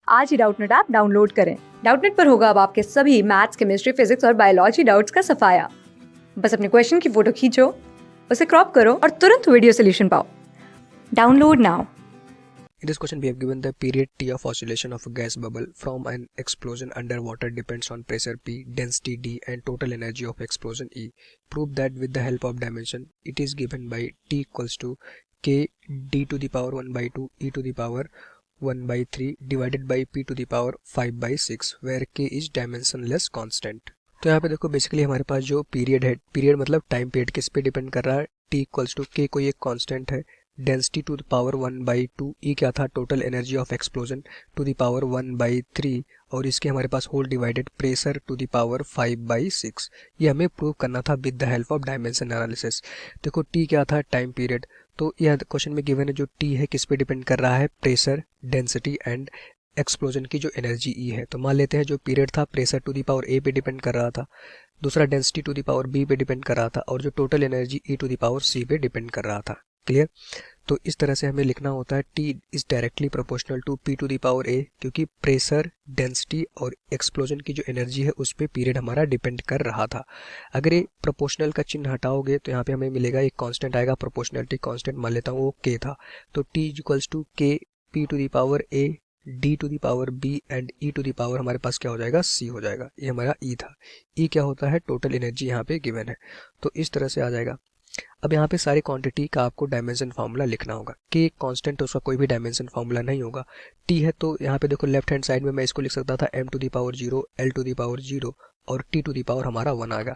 आज ही Doubtnut app download करें। Doubtnut पर होगा अब आपके सभी मैथ्स, केमिस्ट्री, फिजिक्स और बायोलॉजी डाउट्स का सफाया। बस अपने क्वेश्चन की फोटो खींचो, उसे क्रॉप करो और तुरंत वीडियो सोल्यूशन पाओ। Download now. In this question, we have given the period T of oscillation of a gas bubble from an explosion underwater depends on pressure P, density D, and total energy of explosion E. Prove that with the help of dimension, it is given by T equals to K D to the power 1 by 2 E to the power 1 by 3 divided by P to the power 5 by 6, where K is dimensionless constant. तो यहाँ पे देखो basically हमारे पास जो period है, period मतलब time period, किस पे डिपेंड कर रहा है? T इक्वल्स टू K कोई एक कांस्टेंट है, density to the power 1 by 2, E क्या था? Total energy of explosion to the power 1 by 3, और इसके हमारे पास whole divided pressure to the power 5 by 6। ये हमें प्रूव करना था with the help of dimension analysis. देखो टी क्या था? Time period. तो यह क्वेश्चन में गिवन है जो टी है किस पे डिपेंड कर रहा है? प्रेशर, डेंसिटी एंड एक्सप्लोजन की जो एनर्जी ई है। तो मान लेते हैं जो पीरियड था pressure to the power a पे डिपेंड कर रहा था, दूसरा density to the power b पे डिपेंड कर रहा था, और जो total energy E to the power c पे डिपेंड कर रहा था। क्लियर? तो इस तरह से हमें लिखना होता है T is directly proportional to P to the power A, क्योंकि प्रेशर, डेंसिटी और एक्सप्लोजन की जो एनर्जी है उस पर पीरियड हमारा डिपेंड कर रहा था। अगर ये प्रोपोर्शनल का चिन्ह हटाओगे तो यहाँ पे हमें मिलेगा एक कांस्टेंट आएगा, प्रोपोर्शनलिटी कांस्टेंट मान लेता हूँ वो K था। तो T equals to K P to the power A D to the power B and E to the power हमारे पास क्या हो जाएगा? C हो जाएगा। ये हमारा E था। E क्या होता है? टोटल एनर्जी यहाँ पे गिवन है। तो इस तरह से आ जाएगा। अब यहाँ पे सारी क्वांटिटी का आपको डायमेंशन फार्मूला लिखना होगा। K एक कांस्टेंट है, उसका कोई भी डायमेंशन फार्मूला नहीं होगा। T है तो यहाँ पे देखो लेफ्ट हैंड साइड में मैं इसको लिख सकता था m to the power 0, l to the power 0 और t टू द पावर हमारा 1 आएगा।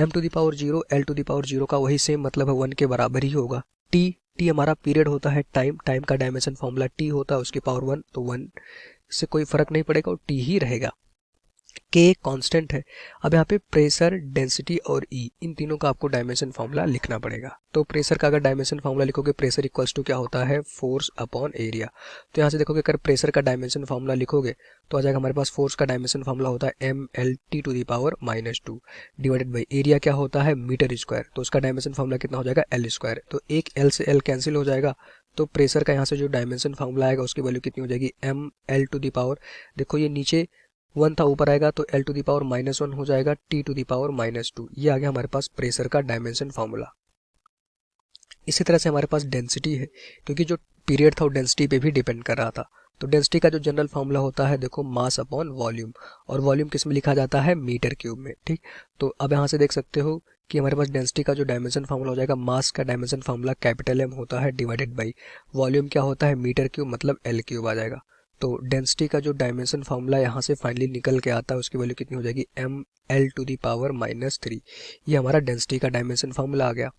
m to the power 0, l to the power 0 का वही सेम मतलब है 1 के बराबर ही होगा। t हमारा पीरियड होता है, टाइम का डायमेंशन फार्मूला t होता है, उसकी पावर 1, तो 1 से कोई फर्क नहीं पड़ेगा और t ही रहेगा। K एक कांस्टेंट है। अब यहाँ पे प्रेशर, डेंसिटी और E, इन तीनों का आपको डायमेंशन फार्मूला लिखना पड़ेगा। तो प्रेशर का अगर डायमेंशन फार्मूला लिखोगे, प्रेशर इक्वल्स टू क्या होता है? Force upon area. तो यहाँ से देखोगे अगर प्रेशर का डायमेंशन फार्मूला लिखोगे तो आ जाएगा हमारे पास फोर्स का डायमेंशन फार्मूला होता है mLT to the power -2 divided by area क्या होता है? Meter square. तो उसका डायमेंशन फार्मूला कितना हो जाएगा? L square. तो एक L से L कैंसिल हो जाएगा, तो प्रेशर का यहाँ से जो डायमेंशन फार्मूला आएगा उसकी वैल्यू कितनी हो जाएगी? mL टू द पावर, देखो ये नीचे 1 था, ऊपर आएगा तो L टू द पावर -1 हो जाएगा, T टू द पावर -2। ये आ गया हमारे पास प्रेशर का डायमेंशन फार्मूला। इसी तरह से हमारे पास डेंसिटी है, क्योंकि जो पीरियड था वो डेंसिटी पे भी डिपेंड कर रहा था। तो डेंसिटी का जो जनरल फार्मूला होता है देखो मास अपॉन वॉल्यूम, और वॉल्यूम किस में लिखा जाता है? मीटर क्यूब में। ठीक, तो अब यहाँ से देख सकते हो कि हमारे पास डेंसिटी का जो डायमेंशन फार्मूला हो जाएगा, मास का डायमेंशन फार्मूला कैपिटल M होता है डिवाइडेड बाई वॉल्यूम क्या होता है? मीटर क्यूब, मतलब L क्यूब आ जाएगा। तो डेंसिटी का जो डायमेंशन फार्मूला यहाँ से फाइनली निकल के आता है उसकी वैल्यू कितनी हो जाएगी? mL to the power -3। ये हमारा डेंसिटी का डायमेंशन फार्मूला आ गया।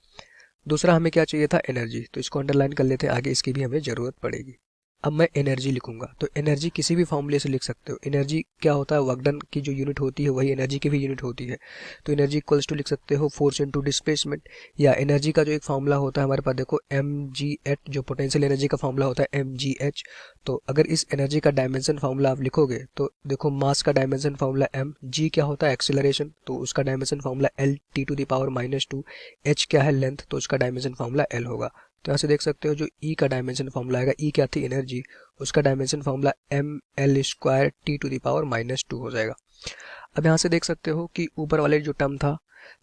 दूसरा हमें क्या चाहिए था? एनर्जी। तो इसको अंडरलाइन कर लेते हैं, आगे इसकी भी हमें ज़रूरत पड़ेगी। अब मैं एनर्जी लिखूंगा, तो एनर्जी किसी भी फॉर्मूले से लिख सकते हो। एनर्जी क्या होता है? वर्क डन की जो यूनिट होती है वही एनर्जी की भी यूनिट होती है। तो एनर्जी इक्वल्स टू लिख सकते हो फोर्स इनटू डिस्प्लेसमेंट, या एनर्जी का जो एक फार्मूला होता है हमारे पास देखो mgh, जो पोटेंशियल एनर्जी का फार्मूला होता है mgh। तो अगर इस एनर्जी का डायमेंशन फार्मूला आप लिखोगे तो देखो मास का डायमेंशन फार्मूला m, g क्या होता है? एक्सीलरेशन, तो उसका dimension formula L T to the power -2, h क्या है? लेंथ, तो उसका डायमेंशन फार्मूला L होगा। तो यहाँ से देख सकते हो जो E का डायमेंशन फार्मूला आएगा, E क्या थी? एनर्जी, उसका dimension formula mL square T to the power -2 हो जाएगा। अब यहाँ से देख सकते हो कि ऊपर वाले जो टर्म था,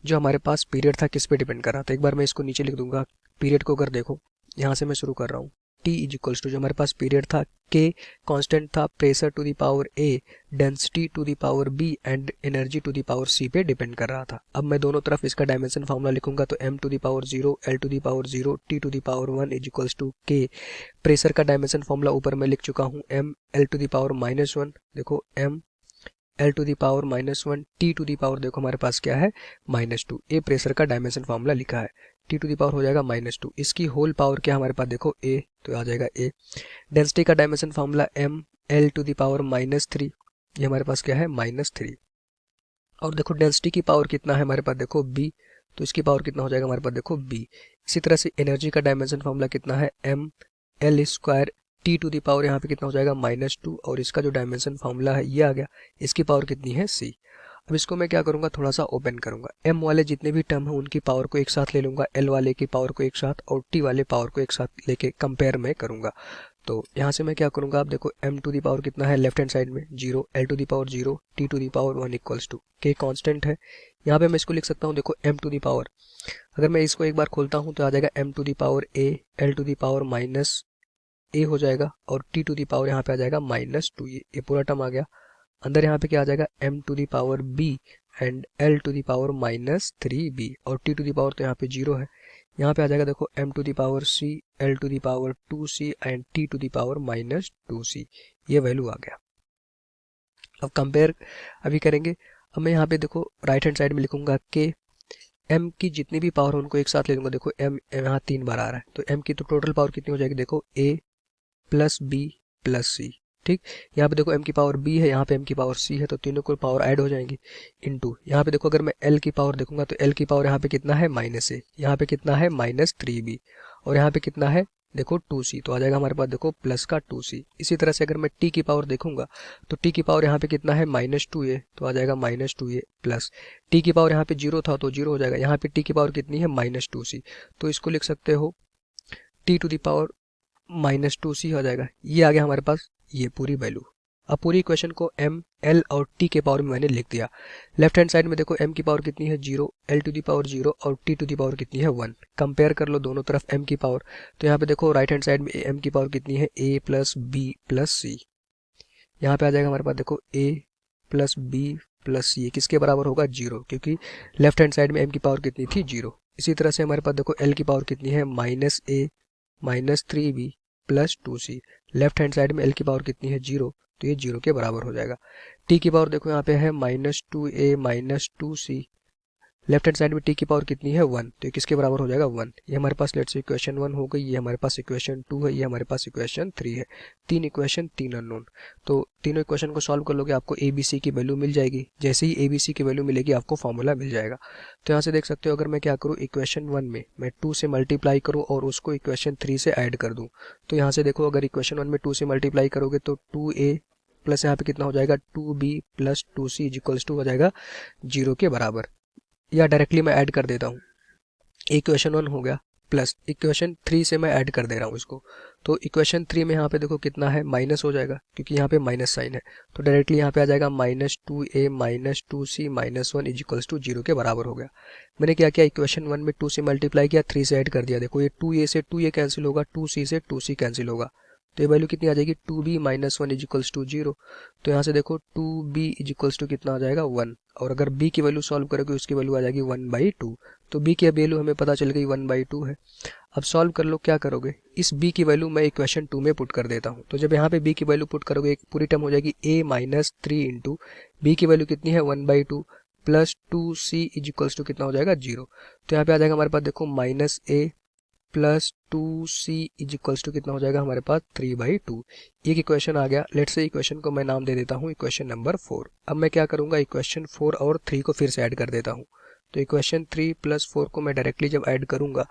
जो हमारे पास पीरियड था, किस पे डिपेंड कर रहा था? एक बार मैं इसको नीचे लिख दूंगा। पीरियड को अगर देखो, यहाँ से मैं शुरू कर रहा हूँ। T इज इक्वल्स टू जो हमारे पास पीरियड था, K कांस्टेंट था, pressure to the power A, density to the power B and energy to the power C पे डिपेंड कर रहा था। अब मैं दोनों तरफ इसका डायमेंशन फार्मूला लिखूंगा, तो m to the power 0, l to the power 0, t to the power 1 is equals to K। Pressure का डायमेंशन फार्मूला ऊपर मैं लिख चुका हूँ, m l to the power -1, देखो m L to the power -1, T to the power देखो हमारे पास क्या है? -2। ए प्रेशर का डायमेंशन फार्मूला लिखा है। T टू द पावर हो जाएगा -2, इसकी होल पावर क्या हमारे पास देखो A, तो आ जाएगा A। डेंसिटी का dimension formula m L to the power -3, ये हमारे पास क्या है? -3। और देखो डेंसिटी की पावर कितना है हमारे पास देखो B, तो इसकी पावर कितना हो जाएगा हमारे पास देखो B। इसी तरह से एनर्जी का डायमेंशन फार्मूला कितना है? mL square T to the power यहाँ पे कितना हो जाएगा? -2, और इसका जो डायमेंशन फार्मूला है ये आ गया, इसकी पावर कितनी है? C। अब इसको मैं क्या करूंगा? थोड़ा सा ओपन करूंगा। m वाले जितने भी टर्म हैं उनकी पावर को एक साथ ले लूंगा, l वाले की पावर को एक साथ और t वाले पावर को एक साथ लेके कंपेयर में करूंगा। तो यहाँ से मैं क्या करूँगा, आप देखो m टू दी पावर कितना है लेफ्ट हैंड साइड में 0, l to the power 0, t to the power 1 equals to k constant है। यहाँ पे मैं इसको लिख सकता हूँ, देखो m टू दी पावर, अगर मैं इसको एक बार खोलता हूँ तो आ जाएगा m to the power a, l to the power minus a हो जाएगा, और t टू दी पावर यहाँ पे आ जाएगा -2, ये पूरा टर्म आ गया। अंदर यहाँ पे क्या आ जाएगा m to the power b and l to the power -3b, और t टू दी पावर तो यहाँ पे 0 है। यहाँ पे आ जाएगा देखो m to the power c, l to the power 2c and t to the power -2c, ये वैल्यू आ गया। अब कंपेयर अभी करेंगे। अब मैं यहाँ पे देखो राइट हैंड साइड में लिखूंगा कि m की जितनी भी पावर हो उनको एक साथ ले लूंगा। देखो m यहाँ 3 बार आ रहा है, तो m की तो टोटल पावर कितनी हो जाएगी, देखो a plus b plus c, ठीक। यहाँ पे देखो m की पावर b है, यहाँ पे m की पावर c है, तो तीनों को पावर ऐड हो जाएंगी इनटू। यहाँ पे देखो अगर मैं l की पावर देखूंगा तो l की पावर यहाँ पे कितना है -a, यहाँ पे कितना है -3b, और यहाँ पे कितना है देखो 2c, तो आ जाएगा हमारे पास देखो प्लस का 2c। इसी तरह से अगर मैं t की पावर देखूंगा तो t की पावर यहाँ पे कितना है -2a, तो आ जाएगा -2a प्लस t की पावर यहाँ पे 0 था तो 0 हो जाएगा। यहाँ पे t की पावर कितनी है -2c, तो इसको लिख सकते हो t to the power -2c हो जाएगा। ये आ गया हमारे पास ये पूरी वैल्यू। अब पूरी इक्वेशन को m, l और t के पावर में मैंने लिख दिया। लेफ्ट हैंड साइड में देखो m की पावर कितनी है 0, l टू दी पावर 0 और t टू दी पावर कितनी है 1। कंपेयर कर लो दोनों तरफ m की पावर, तो यहाँ पे देखो राइट हैंड साइड में m की पावर कितनी है a plus b plus c। यहाँ पे आ जाएगा हमारे पास देखो a plus b plus c, किसके बराबर होगा 0, क्योंकि लेफ्ट हैंड साइड में m की पावर कितनी थी 0। इसी तरह से हमारे पास देखो l की पावर कितनी है -a -3b plus 2c। Left hand side में l की पावर कितनी है 0, तो ये 0 के बराबर हो जाएगा। t की पावर देखो यहाँ पे है -2a -2c, left hand side में t की पावर कितनी है 1, तो ये किसके बराबर हो जाएगा 1। ये हमारे पास लेट्स से इक्वेशन 1 हो गई, ये हमारे पास इक्वेशन 2 है, ये हमारे पास इक्वेशन 3 है। 3 इक्वेशन 3 अननोन, तो तीनों इक्वेशन को सॉल्व कर लोगे आपको ABC की वैल्यू मिल जाएगी। जैसे ही ABC की वैल्यू मिलेगी आपको फॉर्मूला मिल जाएगा। तो यहाँ से देख सकते हो अगर मैं क्या करूँ, इक्वेशन 1 में मैं 2 से मल्टीप्लाई करूँ और उसको इक्वेशन 3 से ऐड कर दूँ, तो यहाँ से देखो अगर इक्वेशन 1 में 2 से मल्टीप्लाई करोगे तो 2a प्लस यहाँ पे कितना हो जाएगा 2b plus 2c equals to हो जाएगा 0 के बराबर। या डायरेक्टली मैं ऐड कर देता हूँ, इक्वेशन 1 हो गया प्लस इक्वेशन 3 से मैं ऐड कर दे रहा हूँ इसको, तो इक्वेशन 3 में यहाँ पे देखो कितना है माइनस हो जाएगा, क्योंकि यहाँ पे माइनस साइन है, तो डायरेक्टली यहाँ पे आ जाएगा -2a -2c -1 इक्वल्स टू 0 के बराबर हो गया। मैंने क्या किया, इक्वेशन 1 में 2 से मल्टीप्लाई किया, 3 से ऐड कर दिया। देखो ये 2a से 2a कैंसिल होगा, 2c से 2c कैंसिल होगा, तो ये वैल्यू कितनी आ जाएगी 2b -1 इक्वल्स टू 0। तो यहाँ से देखो 2b इक्वल्स टू कितना आ जाएगा 1, और अगर b की वैल्यू सॉल्व करोगे उसकी वैल्यू आ जाएगी 1/2, तो b की वैल्यू हमें पता चल गई 1/2 है। अब सॉल्व कर लो, क्या करोगे, इस b की वैल्यू मैं इक्वेशन 2 में पुट कर देता हूँ। तो जब यहाँ पे b की वैल्यू पुट करोगे एक पूरी टर्म हो जाएगी a -3 इंटू b की वैल्यू कितनी है 1/2 प्लस 2c इक्वल्स टू कितना हो जाएगा 0। तो यहाँ पे आ जाएगा हमारे पास देखो -a plus 2c equals to कितना हो जाएगा हमारे पास 3/2। एक इक्वेशन आ गया। लेट्स से इक्वेशन को मैं नाम दे देता हूँ इक्वेशन नंबर 4। अब मैं क्या करूँगा, इक्वेशन 4 और 3 को फिर से ऐड कर देता हूँ। तो इक्वेशन 3 प्लस 4 को मैं डायरेक्टली जब ऐड करूँगा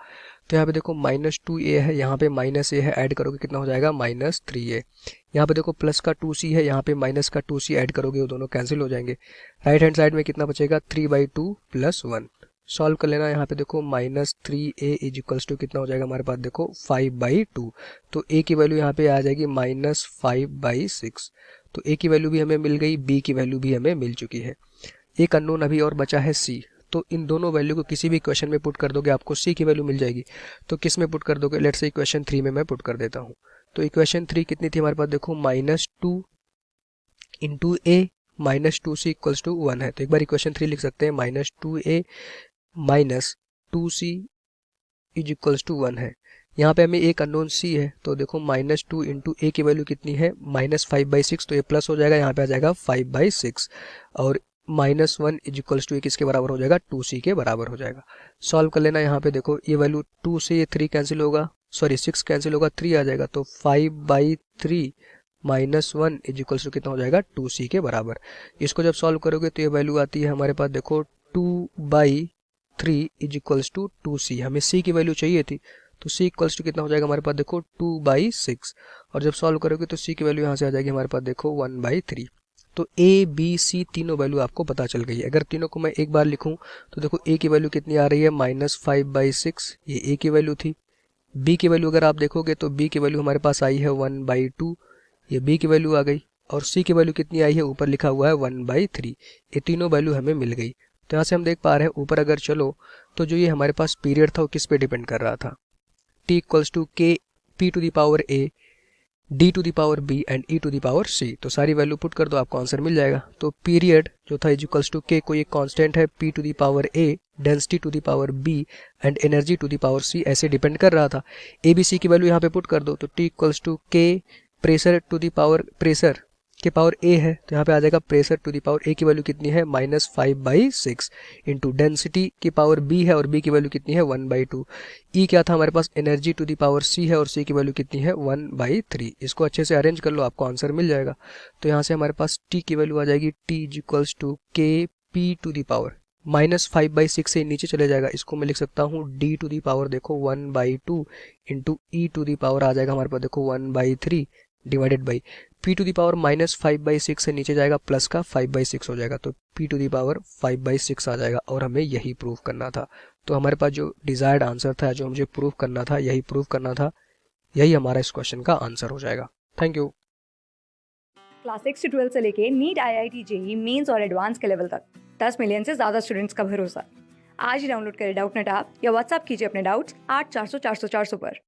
तो यहाँ पे देखो -2a है, यहाँ पे -a है, ऐड करोगे कितना हो जाएगा -3a। यहाँ पे देखो प्लस का 2c है, यहाँ पे माइनस का 2c ऐड करोगे वो दोनों कैंसिल हो जाएंगे। राइट हैंड साइड में कितना बचेगा 3/2 प्लस 1। सॉल्व कर लेना, यहाँ पे देखो -3a इक्वल्स टू कितना हो जाएगा हमारे पास देखो 5/2। तो a की वैल्यू यहाँ पे आ जाएगी -5/6। तो a की वैल्यू भी हमें मिल गई, b की वैल्यू भी हमें मिल चुकी है। एक अननोन अभी और बचा है c। तो इन दोनों वैल्यू को किसी भी इक्वेशन में पुट कर दोगे आपको c की वैल्यू मिल जाएगी। तो किस में पुट कर दोगे, लेट्स से इक्वेशन 3 में मैं पुट कर देता हूँ। तो इक्वेशन 3 कितनी थी हमारे पास देखो -2 into a -2c equals to 1 है। तो एक बार इक्वेशन 3 लिख सकते हैं, -2a -2c इक्वल्स टू 1 है। यहाँ पे हमें एक अननोन c है, तो देखो -2 इंटू a की वैल्यू कितनी है -5/6, तो ये प्लस हो जाएगा, यहाँ पे आ जाएगा 5/6, और -1 इक्वल्स टू किसके बराबर हो जाएगा 2c के बराबर हो जाएगा। सॉल्व कर लेना, यहाँ पे देखो ये वैल्यू 2 से ये 3 कैंसिल होगा, सॉरी 6 कैंसिल होगा, 3 आ जाएगा, तो 5/3 -1 इक्वल्स टू कितना हो जाएगा 2c के बराबर। इसको जब सॉल्व करोगे तो ये वैल्यू आती है हमारे पास देखो 2/3 इक्वल्स टू 2c। हमें c की वैल्यू चाहिए थी, तो c इक्वल्स टू कितना हो जाएगा हमारे पास देखो 2/6, और जब सॉल्व करोगे तो c की वैल्यू यहाँ से आ जाएगी हमारे पास देखो 1/3। तो a b c तीनों वैल्यू आपको पता चल गई है। अगर तीनों को मैं एक बार लिखूं तो देखो a की वैल्यू कितनी आ रही है -5/6, ये a की वैल्यू थी, बी की वैल्यू अगर आप देखोगे तो बी की वैल्यू हमारे पास आई है 1/2, ये बी की वैल्यू आ गई, और सी की वैल्यू कितनी आई है, ऊपर लिखा हुआ है 1/3। ये तीनों वैल्यू हमें मिल गई। तो यहाँ से हम देख पा रहे हैं ऊपर अगर चलो तो जो ये हमारे पास पीरियड था वो किस पे डिपेंड कर रहा था, t equals to k p to the power a d to the power b and E to the power c. तो सारी वैल्यू पुट कर दो, आपको आंसर मिल जाएगा। तो पीरियड जो था इक्वल्स टू के, कोई एक कांस्टेंट है, p to the power a, density to the power b and energy to the power c, ऐसे डिपेंड कर रहा था। ए बी सी की वैल्यू यहाँ पे पुट कर दो, तो T equals to K pressure to the power pressure के पावर ए है, तो यहाँ पे आ जाएगा pressure to the power A की वैल्यू कितनी है, -5/6 इंटू डेंसिटी की पावर बी है और बी की वैल्यू कितनी है 1/2। ई क्या था हमारे पास, एनर्जी टू द पावर सी है और सी की वैल्यू कितनी है 1/3। इसको अच्छे से अरेंज कर लो, आपको आंसर मिल जाएगा। तो यहाँ से हमारे पास टी की वैल्यू आ जाएगी, T equals to k p to the power -5/6 से नीचे चले जाएगा, इसको मैं लिख सकता हूँ डी टू द पावर देखो 1/2 into E to the power आ जाएगा हमारे पास देखो 1/3 divided by p to the power -5/6 से नीचे जाएगा, प्लस का 5/6 हो जाएगा, तो पी टू दी पावर 5/6 आ जाएगा, और हमें यही प्रूव करना था। तो हमारे पास जो डिजायर्ड आंसर था, जो मुझे प्रूव करना था, यही प्रूव करना था, यही हमारा इस क्वेश्चन का आंसर हो जाएगा। Thank you. क्लास 6 से 12 से लेके नीट, IIT, JEE मेंस और एडवांस के लेवल तक 10 मिलियन से ज्यादा स्टूडेंट्स का भरोसा। आज ही डाउनलोड करें डाउटनेट ऐप या व्हाट्सएप कीजिए अपने डाउट्स 8400 400 400 पर।